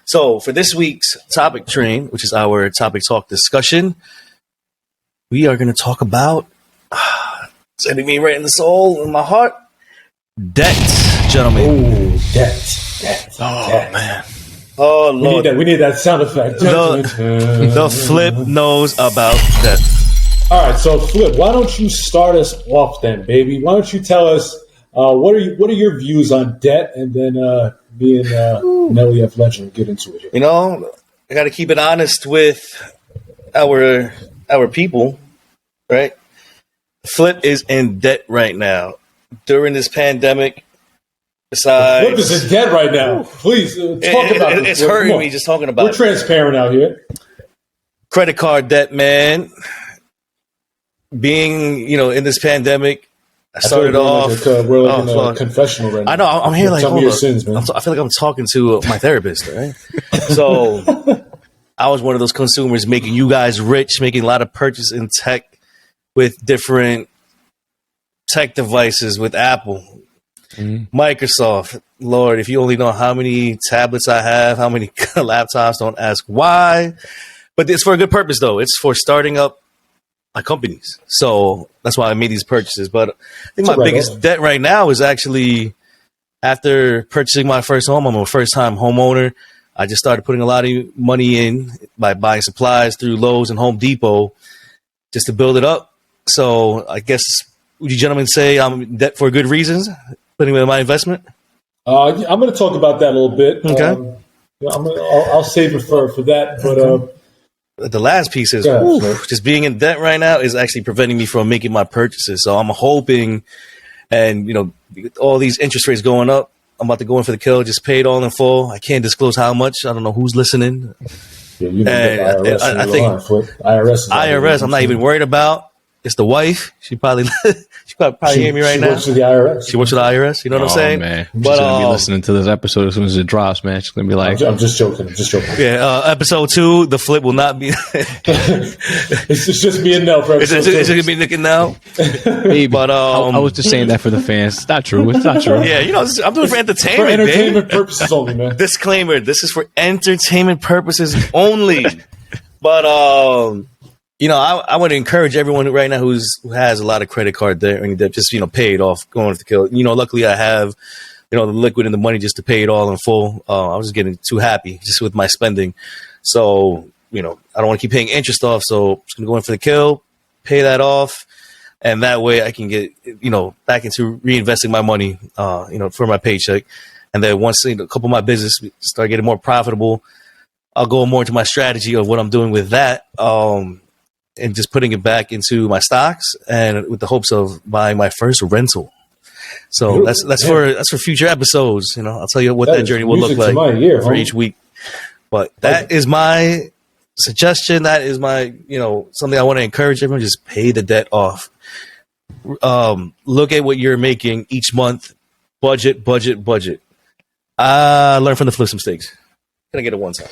So for this week's topic train, which is our topic talk discussion, we are going to talk about, it's hitting me right in the soul, in my heart, debt, gentlemen. Oh, debt. Man. Oh, Lord. We need that sound effect. The Flip knows about debt. All right, so Flip, why don't you start us off then, baby? Why don't you tell us what are your views on debt, and then me and Nelly F. Legend will get into it here. You know, I got to keep it honest with our people, right? Flip is in debt right now during this pandemic. Besides, Flip is in debt right now. Please talk about it. It's hurting me just talking about it. We're transparent out here. Credit card debt, man. Being, in this pandemic, I started off. We're like in a confessional right now. I know. I'm here like, tell me your sins, man. I feel like I'm talking to my therapist, right? So I was one of those consumers making you guys rich, making a lot of purchases in tech with different tech devices, with Apple, Microsoft. Lord, if you only know how many tablets I have, how many laptops, don't ask why. But it's for a good purpose, though. It's for starting up my companies. So that's why I made these purchases. But I think my biggest debt right now is actually after purchasing my first home. I'm a first-time homeowner. I just started putting a lot of money in by buying supplies through Lowe's and Home Depot just to build it up. So I guess, would you gentlemen say I'm in debt for good reasons, putting in my investment? I'm going to talk about that a little bit. Okay. I'll save it for that. But the last piece is just being in debt right now is actually preventing me from making my purchases. So I'm hoping, and all these interest rates going up, I'm about to go in for the kill. Just pay it all in full. I can't disclose how much. I don't know who's listening. Yeah, I think IRS. I'm not even worried about. It's the wife. She probably hear me right now. She works for the IRS. She works for the IRS. You know what I'm saying? Man. She's gonna be listening to this episode as soon as it drops, man. She's gonna be like, I'm just joking. Yeah, episode 2, the Flip will not be. It's just me and Nell for episode 2. It's gonna be Nick and Nell. Baby, but I was just saying that for the fans. It's not true. It's not true. Yeah, I'm doing it for entertainment. For entertainment purposes only, man. Disclaimer: this is for entertainment purposes only. But I want to encourage everyone right now who has a lot of credit card debt or any debt, just pay it off, going to kill. Luckily I have the liquid and the money just to pay it all in full. I was just getting too happy just with my spending, so I don't want to keep paying interest off. So I'm just gonna go in for the kill, pay that off, and that way I can get back into reinvesting my money, for my paycheck. And then once a couple of my business start getting more profitable, I'll go more into my strategy of what I'm doing with that. And just putting it back into my stocks, and with the hopes of buying my first rental. So that's for future episodes. I'll tell you what that journey will look like for each week. But that is my suggestion. That is my something I want to encourage everyone: just pay the debt off. Look at what you're making each month. Budget. Learn from the Flip's mistakes. Can I get it one time?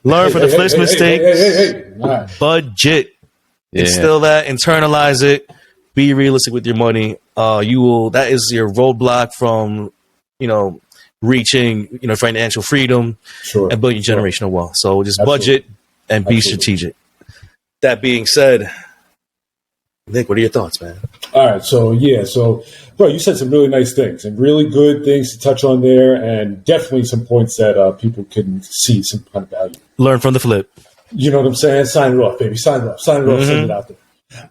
Learn from the Flip's mistakes. Budget. Yeah. Instill that, internalize it, be realistic with your money. That is your roadblock from, reaching, financial freedom and building generational wealth. So just budget and be strategic. That being said, Nick, what are your thoughts, man? All right. So, bro, you said some really nice things and really good things to touch on there, and definitely some points that people can see some kind of value. Learn from the Flip. You know what I'm saying? Sign it off, baby. Sign it off. Send it out there.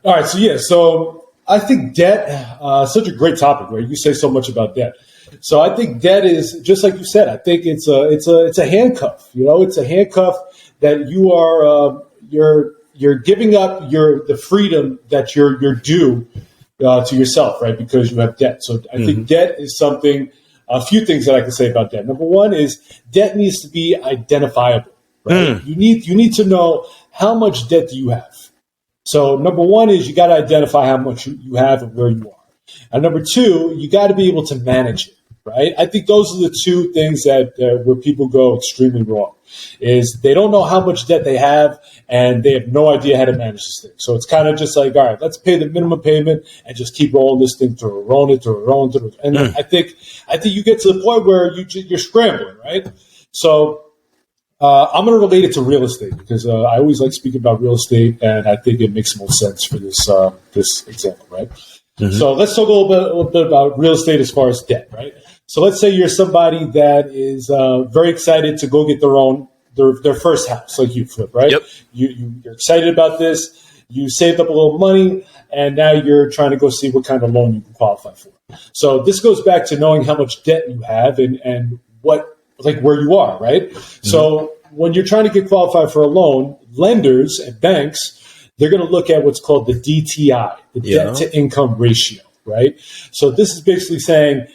All right. So I think debt, such a great topic, right? You say so much about debt. So I think debt is, just like you said, I think it's a handcuff. It's a handcuff that you are, you're giving up the freedom that you're due to yourself, right? Because you have debt. So I think debt is something, a few things that I can say about debt. Number one is debt needs to be identifiable. Right? You need to know how much debt do you have. So number one is you got to identify how much you have and where you are. And number two, you got to be able to manage it. Right? I think those are the two things that where people go extremely wrong. Is they don't know how much debt they have and they have no idea how to manage this thing. So it's kind of just like, all right, let's pay the minimum payment and just keep rolling this thing to roll it. And I think you get to the point where you're scrambling, right? So I'm going to relate it to real estate because I always like speaking about real estate, and I think it makes more sense for this example, right? Mm-hmm. So let's talk a little bit about real estate as far as debt, right? So let's say you're somebody that is very excited to go get their first house, like you, Flip, right? Yep. You're excited about this. You saved up a little money, and now you're trying to go see what kind of loan you can qualify for. So this goes back to knowing how much debt you have and what, like, where you are, right? Mm-hmm. So when you're trying to get qualified for a loan, lenders and banks, they're going to look at what's called the DTI, the debt to income ratio, right? So this is basically saying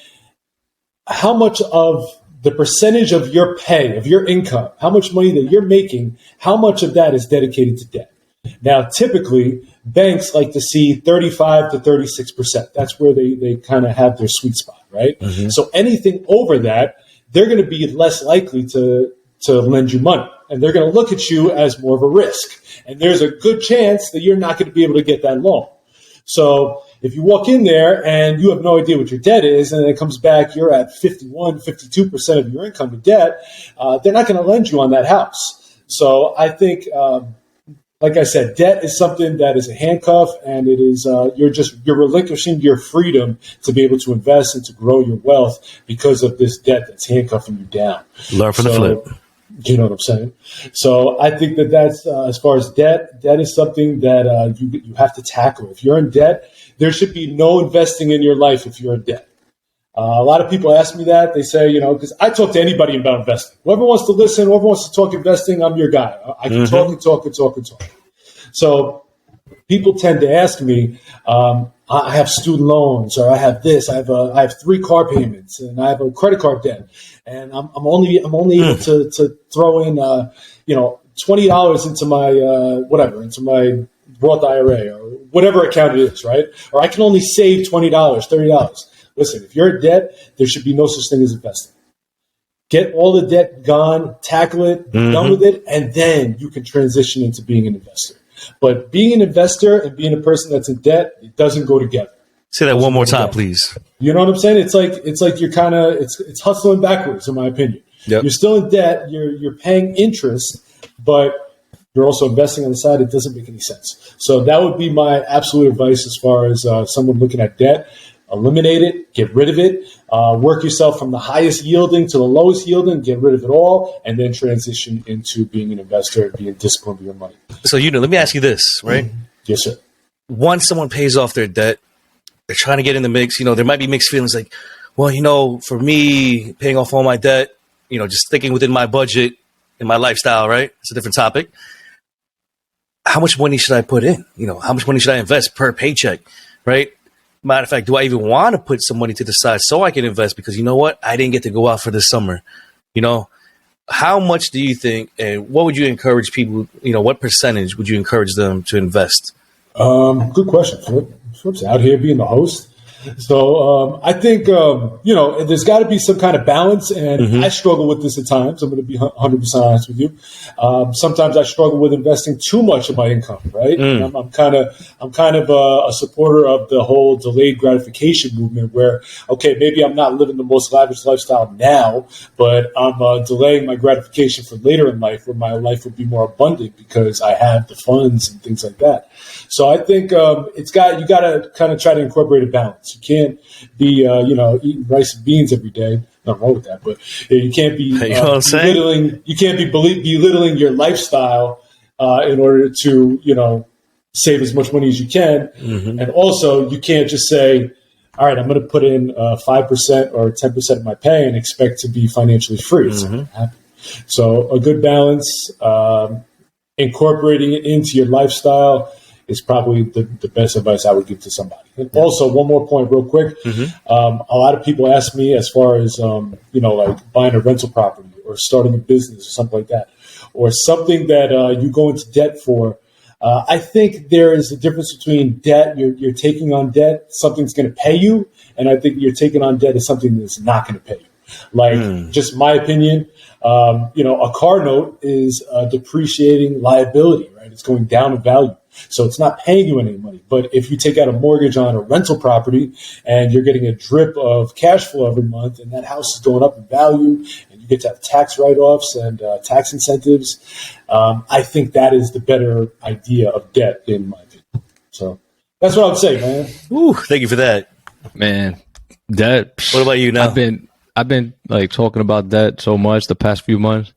how much of the percentage of your pay, of your income, how much money that you're making, how much of that is dedicated to debt. Now, typically, banks like to see 35 to 36%. That's where they kind of have their sweet spot, right? Mm-hmm. So anything over that, they're going to be less likely to lend you money. And they're going to look at you as more of a risk. And there's a good chance that you're not going to be able to get that loan. So if you walk in there and you have no idea what your debt is, and it comes back, you're at 51, 52% of your income in debt, they're not going to lend you on that house. So I think, like I said, debt is something that is a handcuff, and it is you're relinquishing your freedom to be able to invest and to grow your wealth because of this debt that's handcuffing you down. Learn from the flip. You know what I'm saying? So I think that's as far as debt is something that you have to tackle. If you're in debt, there should be no investing in your life if you're in debt. A lot of people ask me that. They say, because I talk to anybody about investing. Whoever wants to listen, whoever wants to talk investing, I'm your guy. I can talk and talk and talk and talk. So people tend to ask me, I have student loans, or I have this. I have 3 car payments, and I have a credit card debt, and I'm only able to throw in $20 into my into my Roth IRA or whatever account it is, right? Or I can only save $20, $30. Listen, if you're in debt, there should be no such thing as investing. Get all the debt gone, tackle it, done with it, and then you can transition into being an investor. But being an investor and being a person that's in debt, it doesn't go together. Say that one more time, please. You know what I'm saying? It's like you're kind of it's hustling backwards, in my opinion. Yep. You're still in debt. You're paying interest, but you're also investing on the side. It doesn't make any sense. So that would be my absolute advice as far as someone looking at debt. Eliminate it, get rid of it, work yourself from the highest yielding to the lowest yielding, get rid of it all, and then transition into being an investor and being disciplined with your money. So, let me ask you this, right? Yes, sir. Once someone pays off their debt, they're trying to get in the mix. There might be mixed feelings like, well, for me, paying off all my debt, just thinking within my budget and my lifestyle, right? It's a different topic. How much money should I put in? How much money should I invest per paycheck, right? Matter of fact, do I even want to put some money to the side so I can invest? Because you know what? I didn't get to go out for this summer. How much do you think, and what would you encourage people, what percentage would you encourage them to invest? Good question, Flip. Flip's out here being the host. So I think, there's got to be some kind of balance, and I struggle with this at times. I'm going to be 100% honest with you. Sometimes I struggle with investing too much of my income, right? And I'm kind of a supporter of the whole delayed gratification movement where, okay, maybe I'm not living the most lavish lifestyle now, but I'm delaying my gratification for later in life where my life would be more abundant because I have the funds and things like that. So I think you got to kind of try to incorporate a balance. You can't be, eating rice and beans every day. Nothing wrong with that, but you can't be belittling. You can't be belittling your lifestyle in order to, save as much money as you can. And also, you can't just say, "All right, I'm going to put in 5% or 10% of my pay and expect to be financially free." It's not going to happen. So, a good balance, incorporating it into your lifestyle, is probably the best advice I would give to somebody. And also, one more point real quick. A lot of people ask me as far as, like buying a rental property or starting a business or something like that, or something that you go into debt for. I think there is a difference between debt. You're taking on debt, something's going to pay you, and I think you're taking on debt is something that's not going to pay you. Like, just my opinion, a car note is a depreciating liability, right? It's going down in value. So it's not paying you any money. But if you take out a mortgage on a rental property and you're getting a drip of cash flow every month and that house is going up in value and you get to have tax write-offs and tax incentives, I think that is the better idea of debt, in my opinion. So that's what I would say, man. Ooh, thank you for that. Man, debt. What about you now? I've been like talking about debt so much the past few months.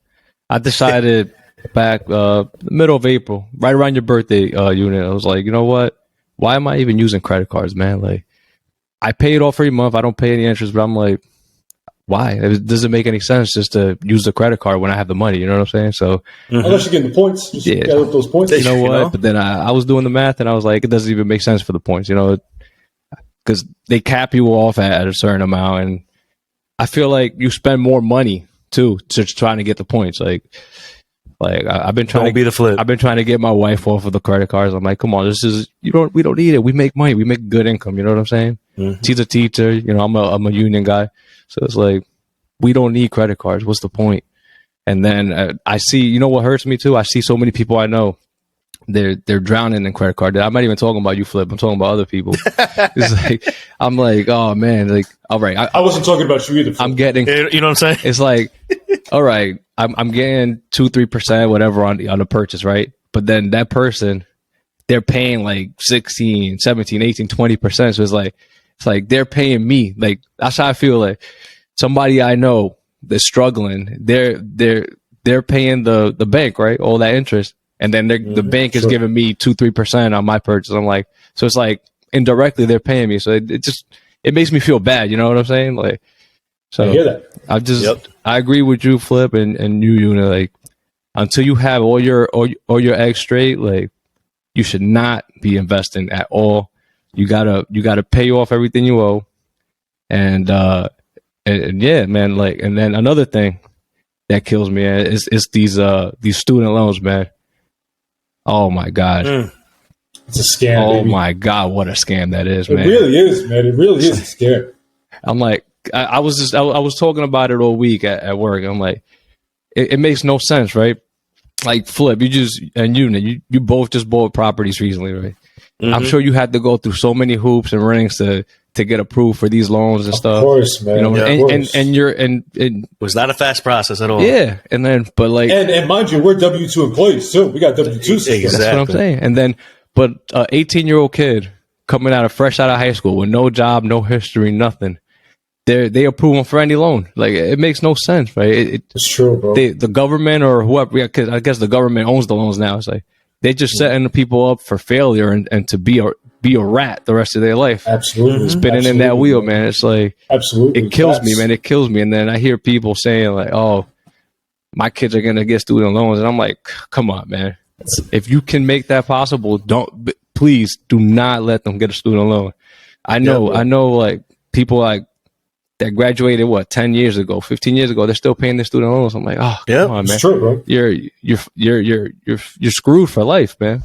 I decided back middle of April, right around your birthday, unit. I was like, you know what? Why am I even using credit cards, man? Like, I pay it off every month. I don't pay any interest, but I'm like, why? It doesn't make any sense just to use the credit card when I have the money. You know what I'm saying? So unless you're getting the points, just get those points. You know what? But then I was doing the math and I was like, it doesn't even make sense for the points, because they cap you off at a certain amount, and I feel like you spend more money too just trying to get the points. Like I've been trying I've been trying to get my wife off of the credit cards. I'm like, come on, we don't need it. We make money. We make good income. You know what I'm saying? She's a teacher. I'm a union guy. So it's like, we don't need credit cards. What's the point? And then I see, what hurts me too? I see so many people I know, they're drowning in credit card. I'm not even talking about you, Flip. I'm talking about other people. It's like, I'm like, oh man, like, all right. I wasn't talking about you either. I'm getting, you know what I'm saying? It's like, all right, I'm getting 2-3% whatever on the purchase, right? But then that person, they're paying like 16, 17, 18, 20%. So it's like they're paying me. Like, that's how I feel. Like, somebody I know that's struggling, they're paying the bank, right? All that interest. And then the bank is giving me 2-3% on my purchase. I'm like, so it's like indirectly they're paying me. So it makes me feel bad. You know what I'm saying? Like, so I hear that. I agree with you, Flip, and you, like, until you have all your eggs straight, like, you should not be investing at all. You gotta pay off everything you owe. And yeah, man, like, and then another thing that kills me is these student loans, man. Oh my God. It's a scam. Oh baby. my God, what a scam that is, man. It really is, man. It really is a scam. I'm like, I was talking about it all week at work. I'm like, it makes no sense, right? Like, Flip, you both just bought properties recently, right? I'm sure you had to go through so many hoops and rings to get approved for these loans and stuff. Of course, man. It was not a fast process at all. Yeah, and then and mind you, we're W-2 employees too. We got W-2. Exactly. That's what I'm saying. And then, but 18-year-old kid coming fresh out of high school with no job, no history, nothing. They approve them for any loan. Like, it makes no sense, right? It's true, bro. The government or whoever, cause I guess the government owns the loans now. It's like they're just setting the people up for failure and to be a rat the rest of their life. Absolutely. Spinning in that wheel, man. It's like, absolutely, it kills me, man. It kills me. And then I hear people saying like, oh, my kids are going to get student loans. And I'm like, come on, man. If you can make that possible, please do not let them get a student loan. I know like people like that graduated 10 years ago, 15 years ago, they're still paying their student loans. I'm like, oh, come on, man. It's true, bro. You're screwed for life, man.